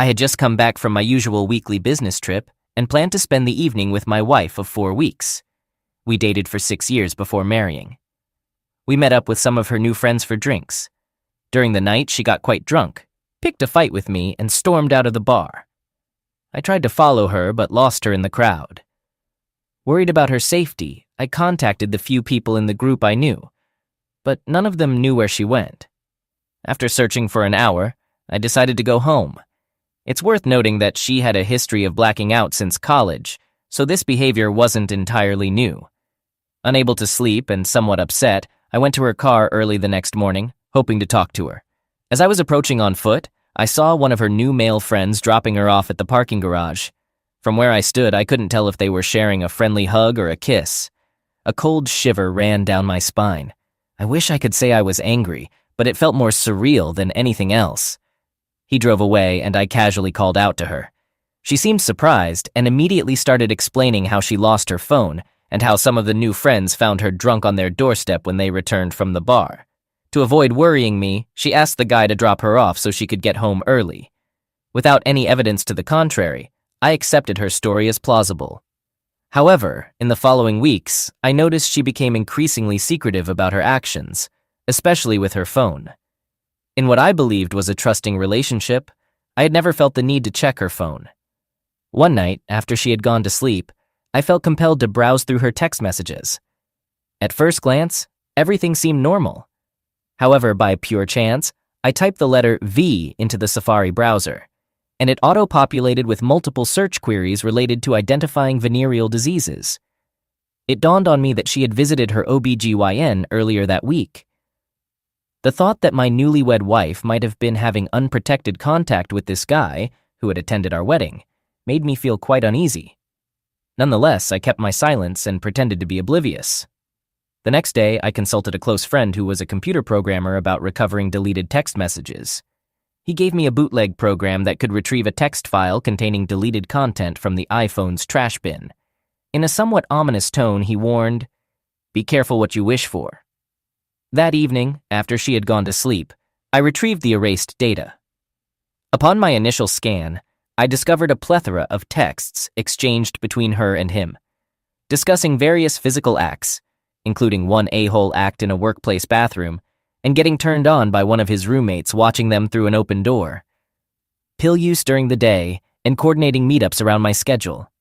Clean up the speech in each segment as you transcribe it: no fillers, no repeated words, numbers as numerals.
I had just come back from my usual weekly business trip and planned to spend the evening with my wife of 4 weeks. We dated for 6 years before marrying. We met up with some of her new friends for drinks. During the night, she got quite drunk, picked a fight with me, and stormed out of the bar. I tried to follow her, but lost her in the crowd. Worried about her safety, I contacted the few people in the group I knew, but none of them knew where she went. After searching for an hour, I decided to go home. It's worth noting that she had a history of blacking out since college, so this behavior wasn't entirely new. Unable to sleep and somewhat upset, I went to her car early the next morning, hoping to talk to her. As I was approaching on foot, I saw one of her new male friends dropping her off at the parking garage. From where I stood, I couldn't tell if they were sharing a friendly hug or a kiss. A cold shiver ran down my spine. I wish I could say I was angry, but it felt more surreal than anything else. He drove away, and I casually called out to her. She seemed surprised and immediately started explaining how she lost her phone and how some of the new friends found her drunk on their doorstep when they returned from the bar. To avoid worrying me, she asked the guy to drop her off so she could get home early. Without any evidence to the contrary, I accepted her story as plausible. However, in the following weeks, I noticed she became increasingly secretive about her actions, especially with her phone. In what I believed was a trusting relationship, I had never felt the need to check her phone. One night, after she had gone to sleep, I felt compelled to browse through her text messages. At first glance, everything seemed normal. However, by pure chance, I typed the letter V into the Safari browser, and it auto-populated with multiple search queries related to identifying venereal diseases. It dawned on me that she had visited her OBGYN earlier that week. The thought that my newlywed wife might have been having unprotected contact with this guy, who had attended our wedding, made me feel quite uneasy. Nonetheless, I kept my silence and pretended to be oblivious. The next day, I consulted a close friend who was a computer programmer about recovering deleted text messages. He gave me a bootleg program that could retrieve a text file containing deleted content from the iPhone's trash bin. In a somewhat ominous tone, he warned, "Be careful what you wish for." That evening, after she had gone to sleep, I retrieved the erased data. Upon my initial scan, I discovered a plethora of texts exchanged between her and him, discussing various physical acts, including one a-hole act in a workplace bathroom, and getting turned on by one of his roommates watching them through an open door, pill use during the day, and coordinating meetups around my schedule.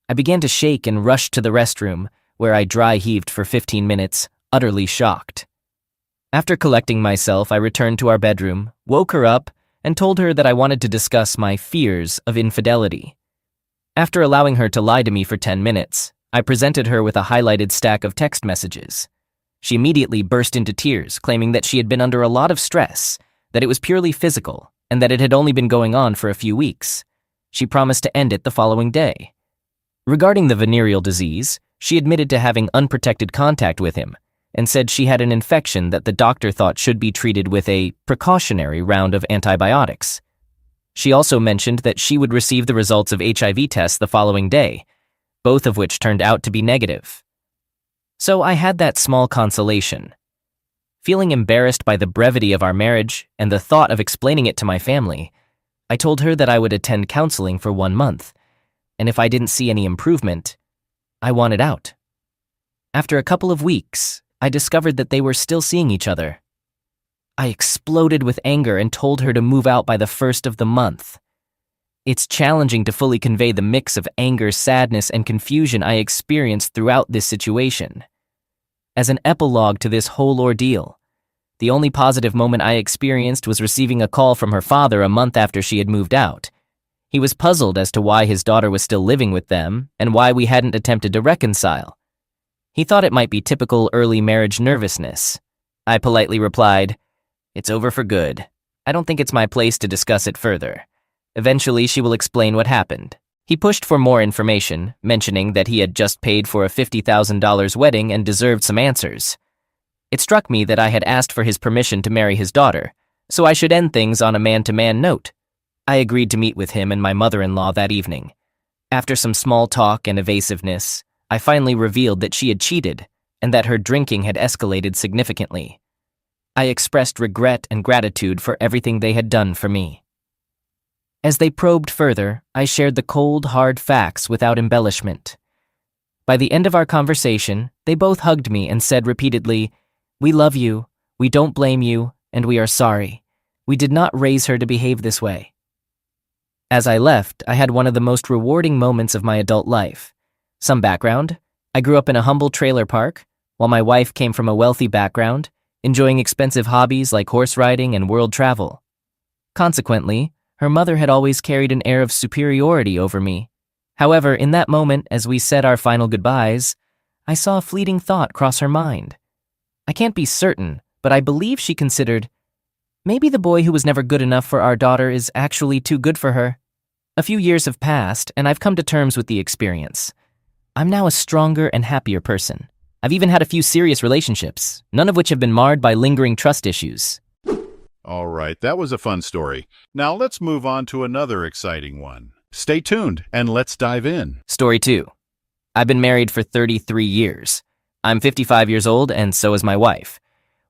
I began to shake and rushed to the restroom, where I dry-heaved for 15 minutes, utterly shocked. After collecting myself, I returned to our bedroom, woke her up, and told her that I wanted to discuss my fears of infidelity. After allowing her to lie to me for 10 minutes, I presented her with a highlighted stack of text messages. She immediately burst into tears, claiming that she had been under a lot of stress, that it was purely physical, and that it had only been going on for a few weeks. She promised to end it the following day. Regarding the venereal disease, she admitted to having unprotected contact with him, and said she had an infection that the doctor thought should be treated with a precautionary round of antibiotics. She also mentioned that she would receive the results of HIV tests the following day, both of which turned out to be negative. So I had that small consolation. Feeling embarrassed by the brevity of our marriage and the thought of explaining it to my family, I told her that I would attend counseling for 1 month, and if I didn't see any improvement, I wanted out. After a couple of weeks, I discovered that they were still seeing each other. I exploded with anger and told her to move out by the 1st of the month. It's challenging to fully convey the mix of anger, sadness, and confusion I experienced throughout this situation. As an epilogue to this whole ordeal, the only positive moment I experienced was receiving a call from her father a month after she had moved out. He was puzzled as to why his daughter was still living with them and why we hadn't attempted to reconcile. He thought it might be typical early marriage nervousness. I politely replied, "It's over for good. I don't think it's my place to discuss it further. Eventually, she will explain what happened." He pushed for more information, mentioning that he had just paid for a $50,000 wedding and deserved some answers. It struck me that I had asked for his permission to marry his daughter, so I should end things on a man-to-man note. I agreed to meet with him and my mother-in-law that evening. After some small talk and evasiveness, I finally revealed that she had cheated and that her drinking had escalated significantly. I expressed regret and gratitude for everything they had done for me. As they probed further, I shared the cold, hard facts without embellishment. By the end of our conversation, they both hugged me and said repeatedly, "We love you, we don't blame you, and we are sorry. We did not raise her to behave this way." As I left, I had one of the most rewarding moments of my adult life. Some background: I grew up in a humble trailer park, while my wife came from a wealthy background, enjoying expensive hobbies like horse riding and world travel. Consequently, her mother had always carried an air of superiority over me. However, in that moment, as we said our final goodbyes, I saw a fleeting thought cross her mind. I can't be certain, but I believe she considered, maybe the boy who was never good enough for our daughter is actually too good for her. A few years have passed, and I've come to terms with the experience. I'm now a stronger and happier person. I've even had a few serious relationships, none of which have been marred by lingering trust issues. All right, that was a fun story. Now let's move on to another exciting one. Stay tuned and let's dive in. Story 2. I've been married for 33 years. I'm 55 years old, and so is my wife.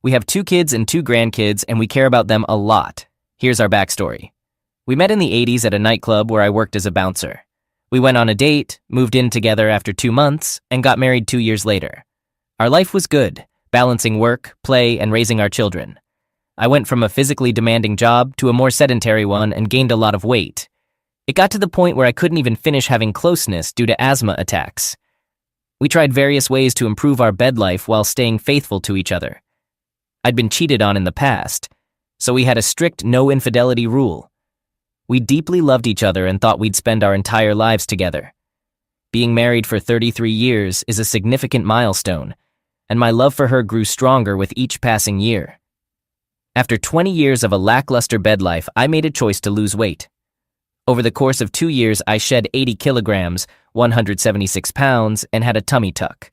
We have 2 kids and 2 grandkids, and we care about them a lot. Here's our backstory. We met in the 80s at a nightclub where I worked as a bouncer. We went on a date, moved in together after 2 months, and got married 2 years later. Our life was good, balancing work, play, and raising our children. I went from a physically demanding job to a more sedentary one and gained a lot of weight. It got to the point where I couldn't even finish having closeness due to asthma attacks. We tried various ways to improve our bed life while staying faithful to each other. I'd been cheated on in the past, so we had a strict no infidelity rule. We deeply loved each other and thought we'd spend our entire lives together. Being married for 33 years is a significant milestone, and my love for her grew stronger with each passing year. After 20 years of a lackluster bed life, I made a choice to lose weight. Over the course of 2 years, I shed 80 kilograms, 176 pounds, and had a tummy tuck.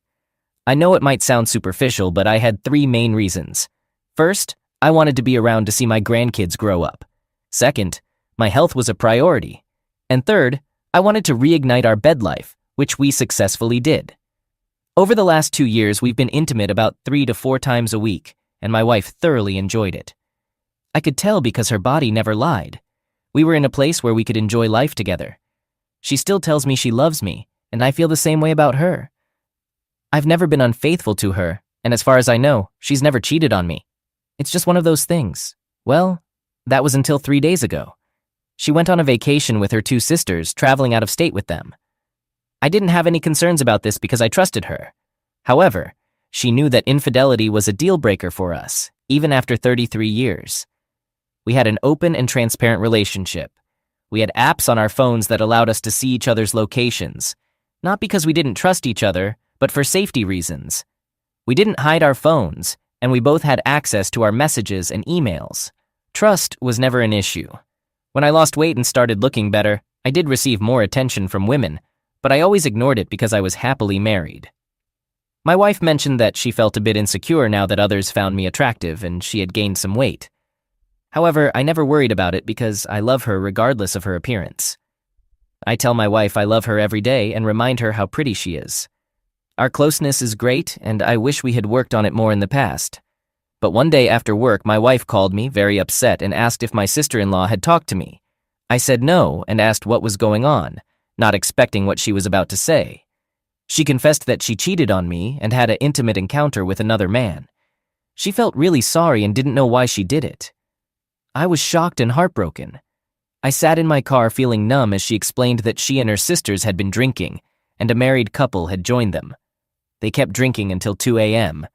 I know it might sound superficial, but I had 3 main reasons. First, I wanted to be around to see my grandkids grow up. Second, my health was a priority. And third, I wanted to reignite our bed life, which we successfully did. Over the last 2 years, we've been intimate about 3 to 4 times a week, and my wife thoroughly enjoyed it. I could tell because her body never lied. We were in a place where we could enjoy life together. She still tells me she loves me, and I feel the same way about her. I've never been unfaithful to her, and as far as I know, she's never cheated on me. It's just one of those things. Well, that was until 3 days ago. She went on a vacation with her 2 sisters, traveling out of state with them. I didn't have any concerns about this because I trusted her. However, she knew that infidelity was a deal breaker for us, even after 33 years. We had an open and transparent relationship. We had apps on our phones that allowed us to see each other's locations, not because we didn't trust each other, but for safety reasons. We didn't hide our phones, and we both had access to our messages and emails. Trust was never an issue. When I lost weight and started looking better, I did receive more attention from women, but I always ignored it because I was happily married. My wife mentioned that she felt a bit insecure now that others found me attractive and she had gained some weight. However, I never worried about it because I love her regardless of her appearance. I tell my wife I love her every day and remind her how pretty she is. Our closeness is great, and I wish we had worked on it more in the past. But one day after work, my wife called me, very upset, and asked if my sister-in-law had talked to me. I said no and asked what was going on, not expecting what she was about to say. She confessed that she cheated on me and had an intimate encounter with another man. She felt really sorry and didn't know why she did it. I was shocked and heartbroken. I sat in my car feeling numb as she explained that she and her sisters had been drinking, and a married couple had joined them. They kept drinking until 2 a.m.,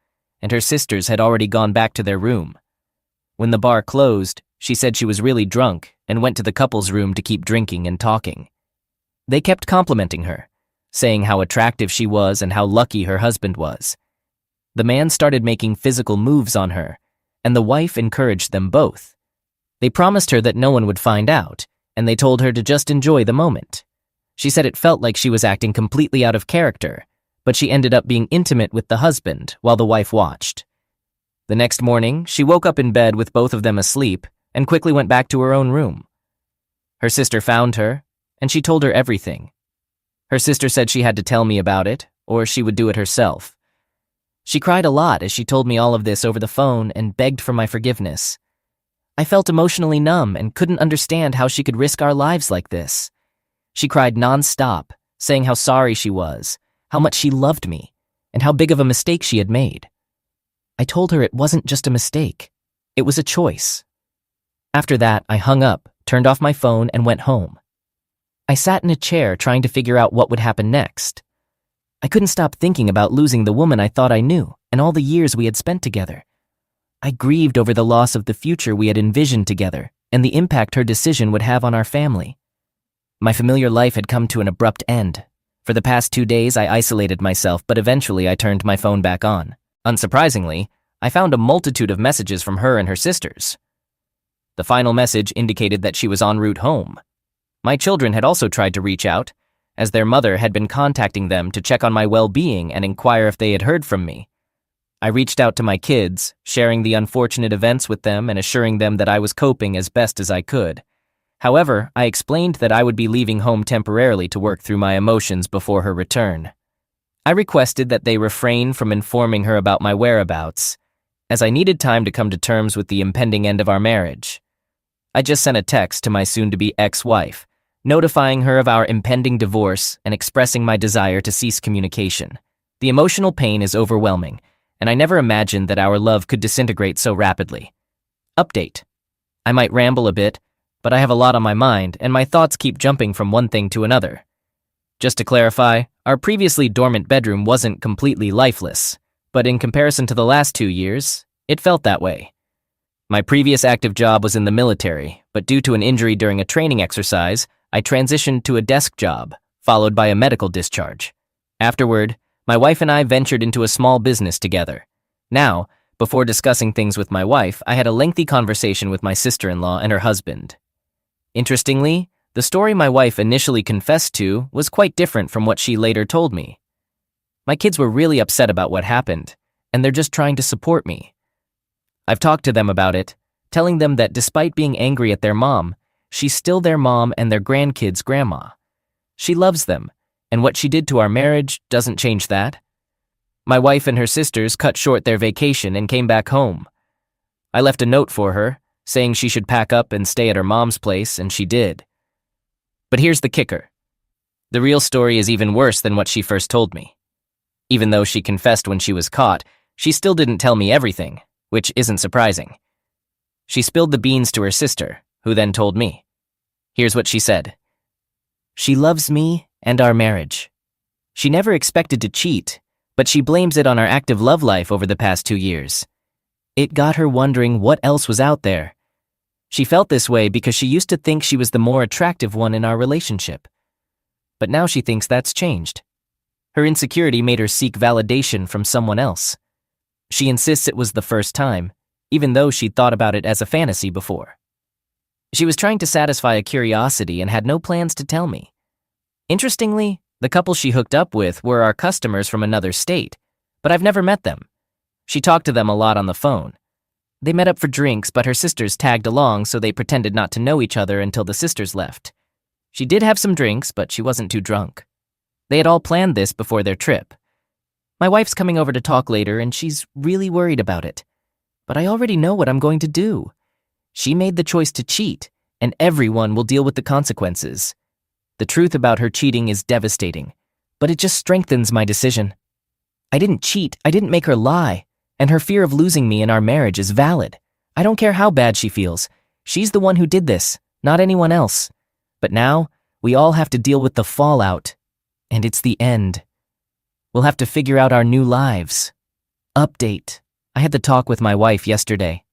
and her sisters had already gone back to their room. When the bar closed, she said she was really drunk and went to the couple's room to keep drinking and talking. They kept complimenting her, saying how attractive she was and how lucky her husband was. The man started making physical moves on her, and the wife encouraged them both. They promised her that no one would find out, and they told her to just enjoy the moment. She said it felt like she was acting completely out of character, but she ended up being intimate with the husband while the wife watched. The next morning, she woke up in bed with both of them asleep and quickly went back to her own room. Her sister found her, and she told her everything. Her sister said she had to tell me about it, or she would do it herself. She cried a lot as she told me all of this over the phone and begged for my forgiveness. I felt emotionally numb and couldn't understand how she could risk our lives like this. She cried nonstop, saying how sorry she was, how much she loved me, and how big of a mistake she had made. I told her it wasn't just a mistake. It was a choice. After that, I hung up, turned off my phone, and went home. I sat in a chair trying to figure out what would happen next. I couldn't stop thinking about losing the woman I thought I knew and all the years we had spent together. I grieved over the loss of the future we had envisioned together and the impact her decision would have on our family. My familiar life had come to an abrupt end. For the past 2 days, I isolated myself, but eventually I turned my phone back on. Unsurprisingly, I found a multitude of messages from her and her sisters. The final message indicated that she was en route home. My children had also tried to reach out, as their mother had been contacting them to check on my well-being and inquire if they had heard from me. I reached out to my kids, sharing the unfortunate events with them and assuring them that I was coping as best as I could. However, I explained that I would be leaving home temporarily to work through my emotions before her return. I requested that they refrain from informing her about my whereabouts, as I needed time to come to terms with the impending end of our marriage. I just sent a text to my soon-to-be ex-wife, notifying her of our impending divorce and expressing my desire to cease communication. The emotional pain is overwhelming, and I never imagined that our love could disintegrate so rapidly. Update. I might ramble a bit, but I have a lot on my mind, and my thoughts keep jumping from one thing to another. Just to clarify, our previously dormant bedroom wasn't completely lifeless, but in comparison to the last 2 years, it felt that way. My previous active job was in the military, but due to an injury during a training exercise, I transitioned to a desk job, followed by a medical discharge. Afterward, my wife and I ventured into a small business together. Now, before discussing things with my wife, I had a lengthy conversation with my sister-in-law and her husband. Interestingly, the story my wife initially confessed to was quite different from what she later told me. My kids were really upset about what happened, and they're just trying to support me. I've talked to them about it, telling them that despite being angry at their mom, she's still their mom and their grandkids' grandma. She loves them, and what she did to our marriage doesn't change that. My wife and her sisters cut short their vacation and came back home. I left a note for her, saying she should pack up and stay at her mom's place, and she did. But here's the kicker. The real story is even worse than what she first told me. Even though she confessed when she was caught, she still didn't tell me everything, which isn't surprising. She spilled the beans to her sister, who then told me. Here's what she said. She loves me and our marriage. She never expected to cheat, but she blames it on our active love life over the past 2 years. It got her wondering what else was out there. She felt this way because she used to think she was the more attractive one in our relationship. But now she thinks that's changed. Her insecurity made her seek validation from someone else. She insists it was the first time, even though she'd thought about it as a fantasy before. She was trying to satisfy a curiosity and had no plans to tell me. Interestingly, the couple she hooked up with were our customers from another state, but I've never met them. She talked to them a lot on the phone. They met up for drinks, but her sisters tagged along, so they pretended not to know each other until the sisters left. She did have some drinks, but she wasn't too drunk. They had all planned this before their trip. My wife's coming over to talk later, and she's really worried about it. But I already know what I'm going to do. She made the choice to cheat, and everyone will deal with the consequences. The truth about her cheating is devastating, but it just strengthens my decision. I didn't cheat, I didn't make her lie, and her fear of losing me in our marriage is valid. I don't care how bad she feels. She's the one who did this, not anyone else. But now, we all have to deal with the fallout, and it's the end. We'll have to figure out our new lives. Update. I had the talk with my wife yesterday.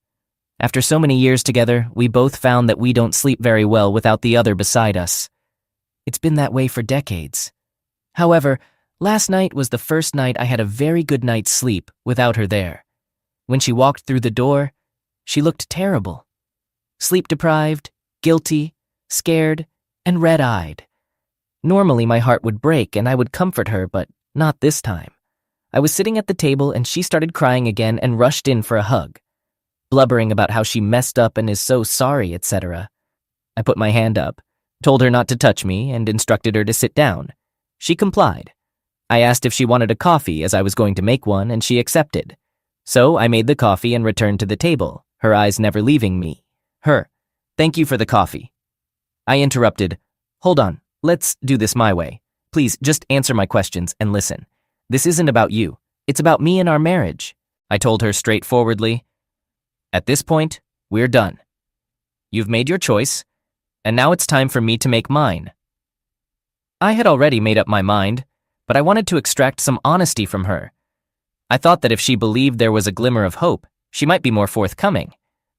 After so many years together, we both found that we don't sleep very well without the other beside us. It's been that way for decades. However, last night was the first night I had a very good night's sleep without her there. When she walked through the door, she looked terrible. Sleep-deprived, guilty, scared, and red-eyed. Normally my heart would break and I would comfort her, but not this time. I was sitting at the table and she started crying again and rushed in for a hug, blubbering about how she messed up and is so sorry, etc. I put my hand up, told her not to touch me, and instructed her to sit down. She complied. I asked if she wanted a coffee as I was going to make one, and she accepted. So I made the coffee and returned to the table, her eyes never leaving me. Her. Thank you for the coffee. I interrupted. Hold on, let's do this my way. Please, just answer my questions and listen. This isn't about you. It's about me and our marriage. I told her straightforwardly. At this point, we're done. You've made your choice, and now it's time for me to make mine. I had already made up my mind, but I wanted to extract some honesty from her. I thought that if she believed there was a glimmer of hope, she might be more forthcoming.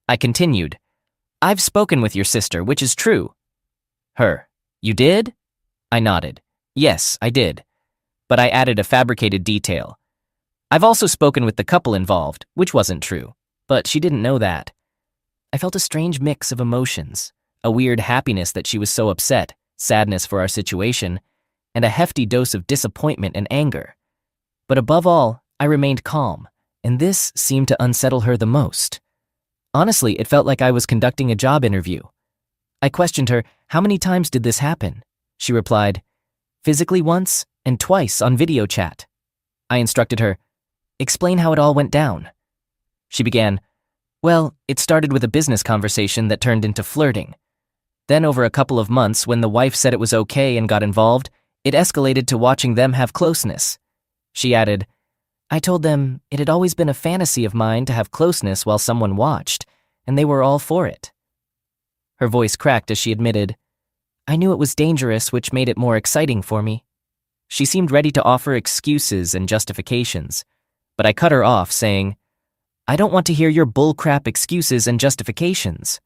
I continued. I've spoken with your sister, which is true. Her. You did? I nodded. Yes, I did. But I added a fabricated detail. I've also spoken with the couple involved, which wasn't true, but she didn't know that. I felt a strange mix of emotions, a weird happiness that she was so upset, sadness for our situation, and a hefty dose of disappointment and anger. But above all, I remained calm, and this seemed to unsettle her the most. Honestly, it felt like I was conducting a job interview. I questioned her, how many times did this happen? She replied, physically once and twice on video chat. I instructed her, explain how it all went down. She began, well, it started with a business conversation that turned into flirting. Then over a couple of months, when the wife said it was okay and got involved, it escalated to watching them have closeness. She added, I told them it had always been a fantasy of mine to have closeness while someone watched, and they were all for it. Her voice cracked as she admitted, I knew it was dangerous, which made it more exciting for me. She seemed ready to offer excuses and justifications, but I cut her off, saying, I don't want to hear your bullcrap excuses and justifications.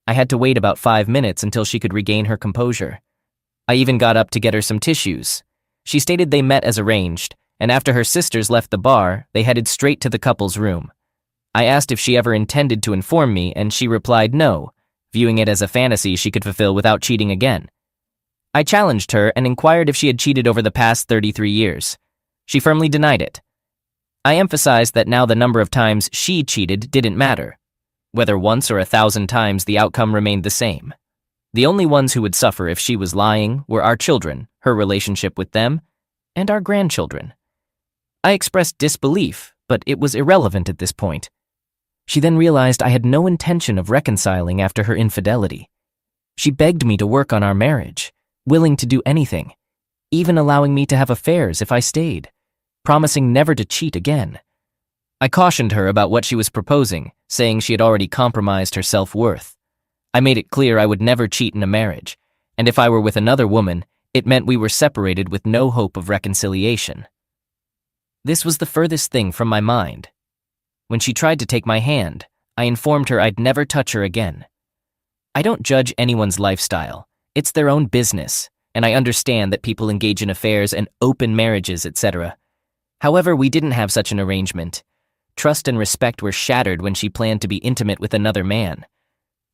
I had to wait about 5 minutes until she could regain her composure. I even got up to get her some tissues. She stated they met as arranged, and after her sisters left the bar, they headed straight to the couple's room. I asked if she ever intended to inform me, and she replied no, viewing it as a fantasy she could fulfill without cheating again. I challenged her and inquired if she had cheated over the past 33 years. She firmly denied it. I emphasized that now the number of times she cheated didn't matter. Whether once or 1,000 times, the outcome remained the same. The only ones who would suffer if she was lying were our children, her relationship with them, and our grandchildren. I expressed disbelief, but it was irrelevant at this point. She then realized I had no intention of reconciling after her infidelity. She begged me to work on our marriage, willing to do anything, even allowing me to have affairs if I stayed, promising never to cheat again. I cautioned her about what she was proposing, saying she had already compromised her self-worth. I made it clear I would never cheat in a marriage, and if I were with another woman, it meant we were separated with no hope of reconciliation. This was the furthest thing from my mind. When she tried to take my hand, I informed her I'd never touch her again. I don't judge anyone's lifestyle. It's their own business, and I understand that people engage in affairs and open marriages, etc. However, we didn't have such an arrangement. Trust and respect were shattered when she planned to be intimate with another man.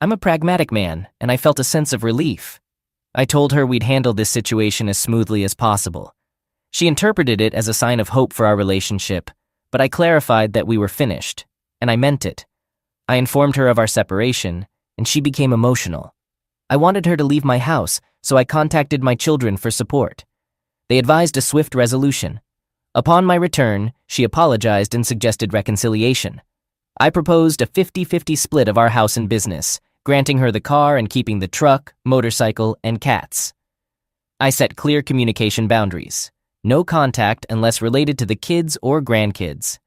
I'm a pragmatic man, and I felt a sense of relief. I told her we'd handle this situation as smoothly as possible. She interpreted it as a sign of hope for our relationship, but I clarified that we were finished, and I meant it. I informed her of our separation, and she became emotional. I wanted her to leave my house, so I contacted my children for support. They advised a swift resolution. Upon my return, she apologized and suggested reconciliation. I proposed a 50-50 split of our house and business, granting her the car and keeping the truck, motorcycle, and cats. I set clear communication boundaries. No contact unless related to the kids or grandkids.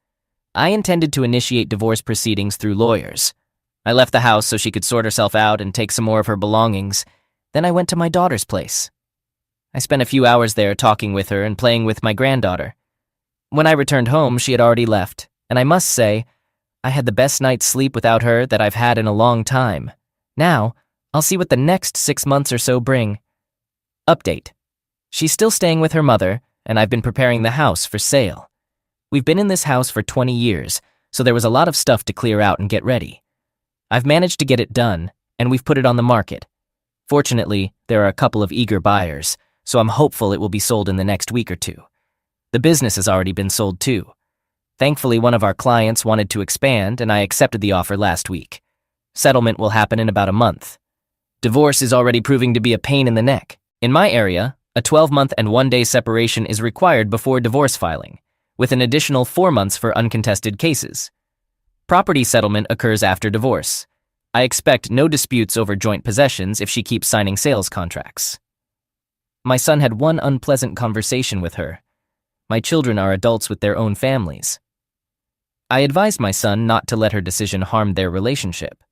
I intended to initiate divorce proceedings through lawyers. I left the house so she could sort herself out and take some more of her belongings. Then I went to my daughter's place. I spent a few hours there talking with her and playing with my granddaughter. When I returned home, she had already left, and I must say, I had the best night's sleep without her that I've had in a long time. Now, I'll see what the next 6 months or so bring. Update. She's still staying with her mother, and I've been preparing the house for sale. We've been in this house for 20 years, so there was a lot of stuff to clear out and get ready. I've managed to get it done, and we've put it on the market. Fortunately, there are a couple of eager buyers, so I'm hopeful it will be sold in the next week or two. The business has already been sold too. Thankfully, one of our clients wanted to expand, and I accepted the offer last week. Settlement will happen in about a month. Divorce is already proving to be a pain in the neck. In my area, a 12-month and 1-day separation is required before divorce filing, with an additional 4 months for uncontested cases. Property settlement occurs after divorce. I expect no disputes over joint possessions if she keeps signing sales contracts. My son had one unpleasant conversation with her. My children are adults with their own families. I advised my son not to let her decision harm their relationship.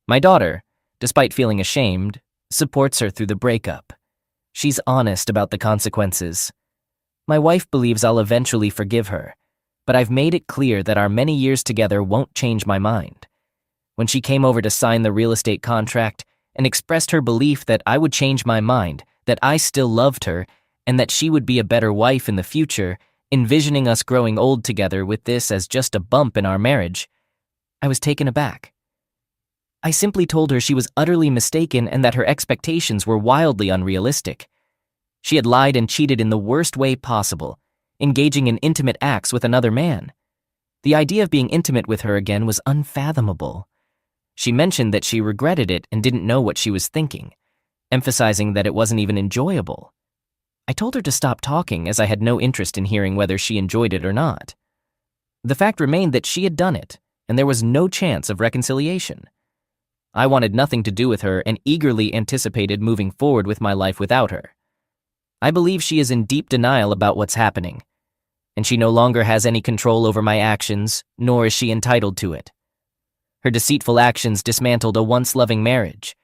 My daughter, despite feeling ashamed, supports her through the breakup. She's honest about the consequences. My wife believes I'll eventually forgive her, but I've made it clear that our many years together won't change my mind. When she came over to sign the real estate contract and expressed her belief that I would change my mind, that I still loved her, and that she would be a better wife in the future, envisioning us growing old together with this as just a bump in our marriage, I was taken aback. I simply told her she was utterly mistaken and that her expectations were wildly unrealistic. She had lied and cheated in the worst way possible, engaging in intimate acts with another man. The idea of being intimate with her again was unfathomable. She mentioned that she regretted it and didn't know what she was thinking, emphasizing that it wasn't even enjoyable. I told her to stop talking as I had no interest in hearing whether she enjoyed it or not. The fact remained that she had done it, and there was no chance of reconciliation. I wanted nothing to do with her and eagerly anticipated moving forward with my life without her. I believe she is in deep denial about what's happening, and she no longer has any control over my actions, nor is she entitled to it. Her deceitful actions dismantled a once loving marriage,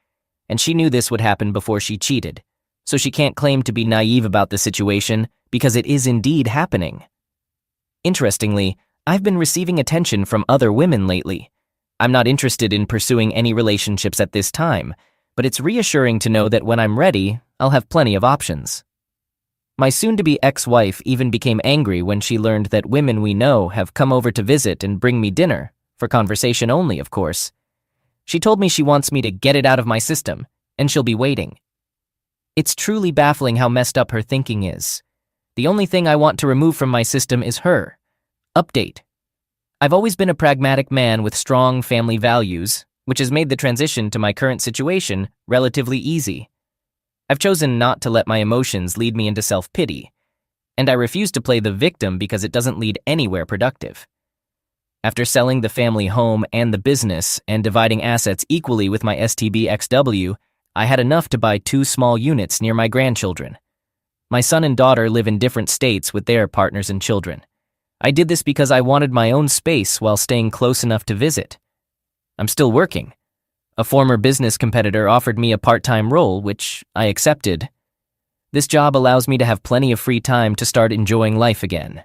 and she knew this would happen before she cheated, so she can't claim to be naive about the situation because it is indeed happening. Interestingly, I've been receiving attention from other women lately. I'm not interested in pursuing any relationships at this time, but it's reassuring to know that when I'm ready, I'll have plenty of options. My soon-to-be ex-wife even became angry when she learned that women we know have come over to visit and bring me dinner, for conversation only, of course. She told me she wants me to get it out of my system, and she'll be waiting. It's truly baffling how messed up her thinking is. The only thing I want to remove from my system is her. Update. I've always been a pragmatic man with strong family values, which has made the transition to my current situation relatively easy. I've chosen not to let my emotions lead me into self-pity, and I refuse to play the victim because it doesn't lead anywhere productive. After selling the family home and the business and dividing assets equally with my STBXW, I had enough to buy 2 small units near my grandchildren. My son and daughter live in different states with their partners and children. I did this because I wanted my own space while staying close enough to visit. I'm still working. A former business competitor offered me a part-time role, which I accepted. This job allows me to have plenty of free time to start enjoying life again.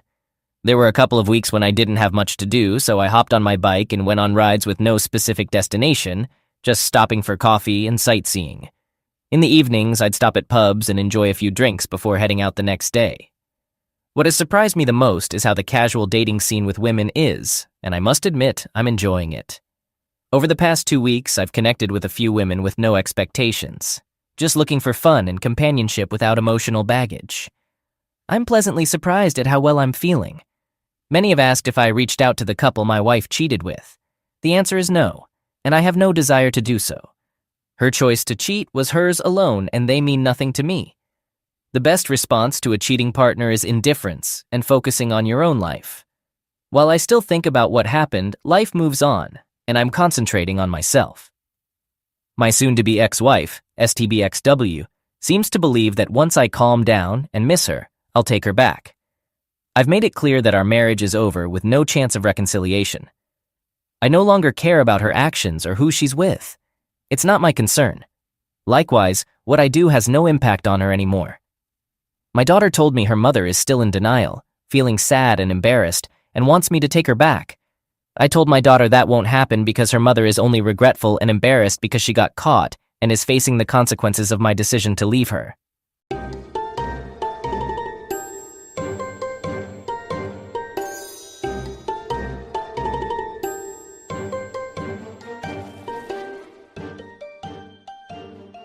There were a couple of weeks when I didn't have much to do, so I hopped on my bike and went on rides with no specific destination, just stopping for coffee and sightseeing. In the evenings, I'd stop at pubs and enjoy a few drinks before heading out the next day. What has surprised me the most is how the casual dating scene with women is, and I must admit, I'm enjoying it. Over the past 2 weeks, I've connected with a few women with no expectations, just looking for fun and companionship without emotional baggage. I'm pleasantly surprised at how well I'm feeling. Many have asked if I reached out to the couple my wife cheated with. The answer is no, and I have no desire to do so. Her choice to cheat was hers alone, and they mean nothing to me. The best response to a cheating partner is indifference and focusing on your own life. While I still think about what happened, life moves on, and I'm concentrating on myself. My soon-to-be ex-wife, STBXW, seems to believe that once I calm down and miss her, I'll take her back. I've made it clear that our marriage is over with no chance of reconciliation. I no longer care about her actions or who she's with. It's not my concern. Likewise, what I do has no impact on her anymore. My daughter told me her mother is still in denial, feeling sad and embarrassed, and wants me to take her back. I told my daughter that won't happen because her mother is only regretful and embarrassed because she got caught and is facing the consequences of my decision to leave her.